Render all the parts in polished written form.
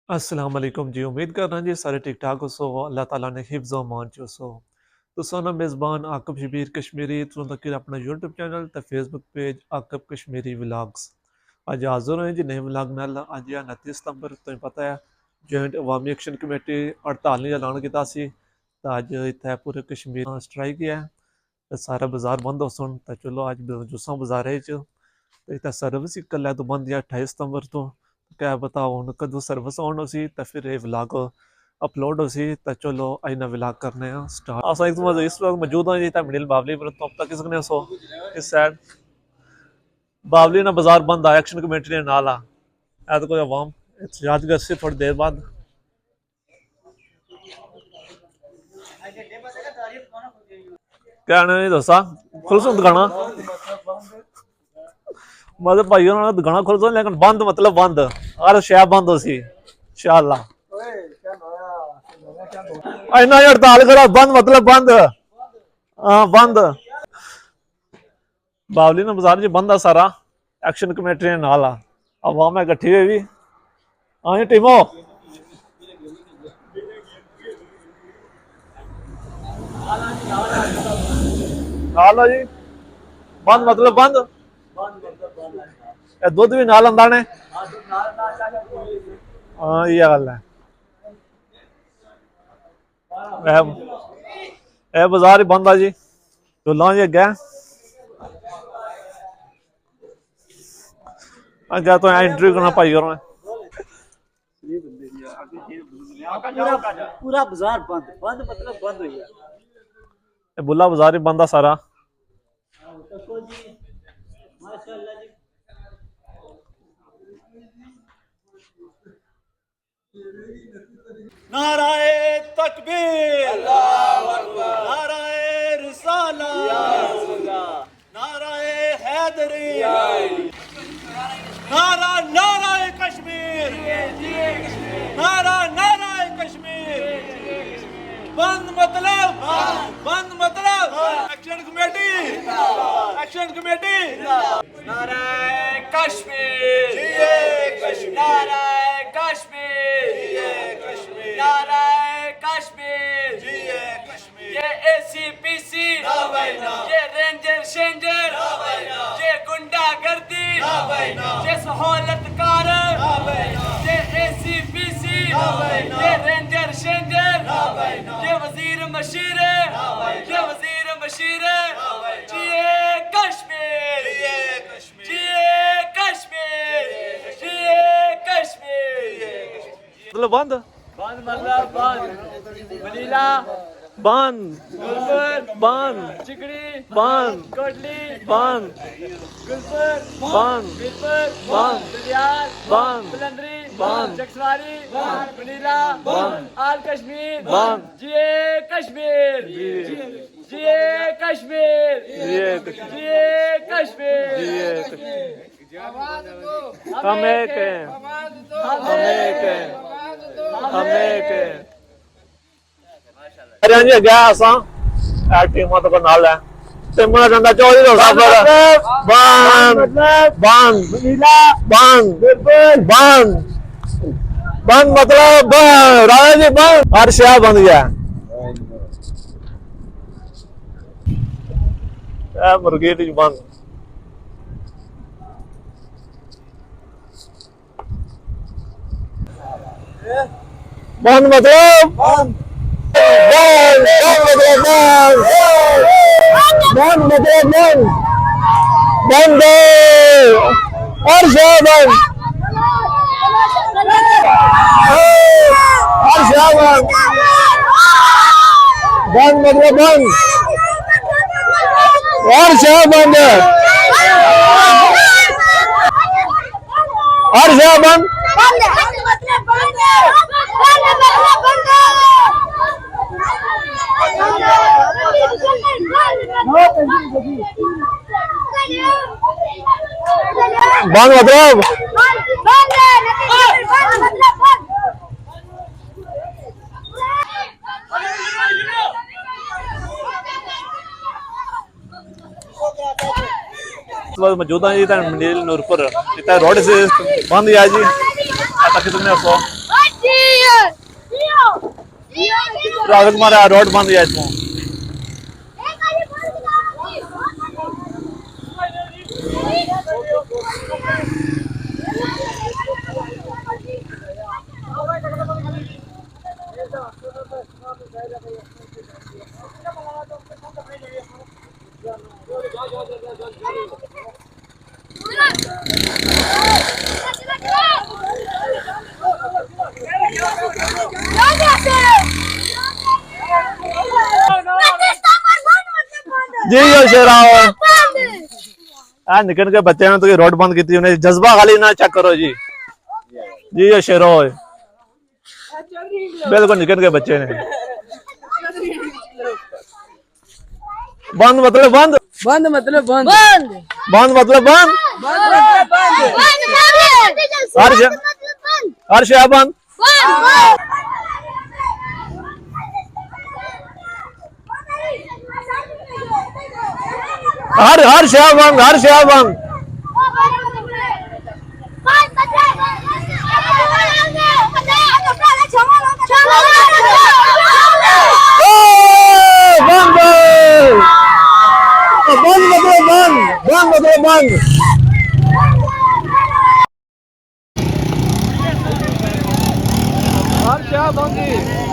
अस्सलाम वालेकुम जी। उम्मीद कर रहा जी सारे ठीक ठाक हो सो अल्लाह ताला ने हिफ्ज़ व अमान चो सो तो सोना मेज़बान आकब शबीर कश्मीरी तो तक अपना यूट्यूब चैनल तो फेसबुक पेज आकब कश्मीरी व्लॉग्स अज हाज़िर हैं जी नए व्लॉग नाल। अज 29 सितंबर तुम्हें पता है जॉइंट अवामी एक्शन कमेटी हड़ताल नहीं ऐलान किया तो अज इतने पूरे कश्मीर स्ट्राइक है तो सारा बाजार बंद हो सुन तो चलो अज जुस्सा बाजारे च इतना सर्विस ही कल तो बंद है 28 सितंबर तो क्या बताओ हूँ कदों सर्विस ऑन हो सी तो फिर ये व्लॉग अपलोड हो सी तो चलो अजना व्लॉग करने स्टार्ट अस एक इस वक्त मौजूद हाँ जी मिडिल बावली पर तो अब तक किसने सो इस साइड बावली ना बाजार बंद आ एक्शन कमेटी ने नाल आ तो कोई अवाम एहतजाज कर थोड़ी देर बाद क्या नहीं दसा खुल सुन दुकाना मतलब भाई उन्होंने दुकाना खोल दो लेकिन बंद मतलब बंद हर शह बंद हो सी इंशाअल्लाह इन्ना हड़ताल करो बंद मतलब बंद हाँ बंद बावली ने बाजार जी बंद है सारा एक्शन कमेटी ने नाल अवाम इकट्ठी हुई भी हाँ जी टीमो नाल जी बंद मतलब बंद दुध भी नाल आंदा ने हाँ ये गल है बाजार ही बंद है जी तो ला जी अगे क्या तो इंटरव्यू करना भाई और पूरा बाजार बंद बंद मतलब बंद हो गया बुला बाजार ही बंद है सारा नाराए तकबीर नाराए रिसाला नाराए हैदरी नारा नाराए कश्मीर नाराए कश्मीर बंद मतलब एक्शन कमेटी नाराए कश्मीर नाराए कश्मीर नाराए कश्मीर ये एसीपीसी ये रेंजर शेंजर ये गुंडागर्दी ये सहूलतकार ये एसीपीसी ये रेंजर शेंजर ये वजीर मशीर जिए कश्मीर मतलब बंद मतलब बंद मनीला बंद गुलपुर बंद चिकड़ी बंद कोटली बंद गुलपुर बंद मीरपुर बंद दुधियार बंद बुलंदरी बंद चकसवारी मनीला बंद आल कश्मीर बंद जिए कश्मीर जिए कश्मीर ये जिए कश्मीर हम एक हैं हम एक हैं हम एक हैं अरे जी गया असा टीम तो को नाल है टीम ना डंडा चोरी दो सब बंद बंद मनीला बंद बंद बंद मतलब राजा जी बंद हर शह बंद गया मुर्गी बंद बंद मतलब बंद बंद मतलब बंद और शह बंद और शह बंद बंद मतलब बंद और शह बंद और शह बंद बंद मतलब मौजूदा जी मंडील नूरपुर रोड से बंद है जी कितने सो ट्रैफिक मारा रोड बंद है इतों जी यो शेरा निकल के बच्चे ने तो ये रोड बंद की थी उन्हें जज्बा खाली ना चेक करो जी जी यो शेरो बिल्कुल निकल के बच्चे ने बंद मतलब बंद बंद मतलब बंद बंद मतलब बंद हर शय बंद हर शय बंद हर शय बंद बंद मतलब बंद मतलब बंद हर शय बंद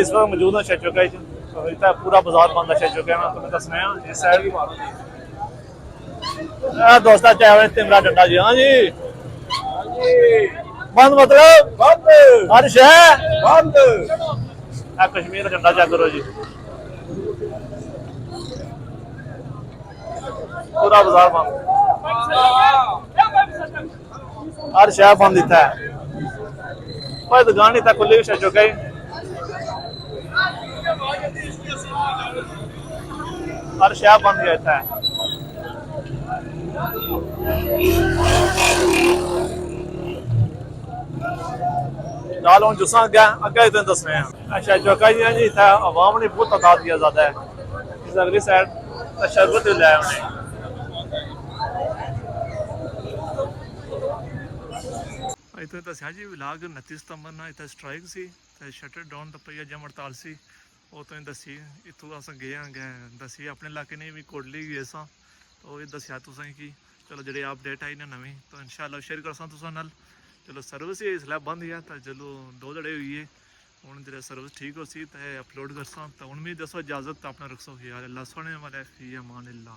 इस वक्त मौजूद है शहचोका तो इतना पूरा बाजार बंद है शहचोका में तुम्हें दसने इस साइड दोस्ता चाहे तिमरा डंडा जी हाँ जी बंद मतलब बंद हर शहर बंद कश्मीर का झंडा चेक करो जी पूरा बाजार बंद हर शहर बंद इतना है पर दुकान इतना खुली भी शहचोका ही हर शहर बंद गया इतना है नाल हूँ जुस्सा अगे तुम दसने अच्छा चौका जी जी इतना आवाम ने बहुत तादाद दिया ज्यादा है इस अगली साइड शरबत भी लाया उन्हें इतने दसिया जी विलाग 29 सितंबर ना इतना स्ट्राइक सी शटर डाउन दा पई जम हड़ताल सी वो तुम दसी इतों अस गए गए दसी अपने इलाके ने भी कोटली गए सा तो ये दसिया तुसें कि चलो जेह्ड़े अपडेट आई ना नवीं तो इंशाल्लाह शेयर करसा तुसां नाल चलो सर्विस ही इसलै बंद है तो चलो 2 धड़े होई गे हूँ जो सर्विस ठीक हो सी तो अपलोड करसा तो हूँ भी दसो इजाजत अपना रखसो यार अल्लाह सोने वाले फी अमान अल्लाह।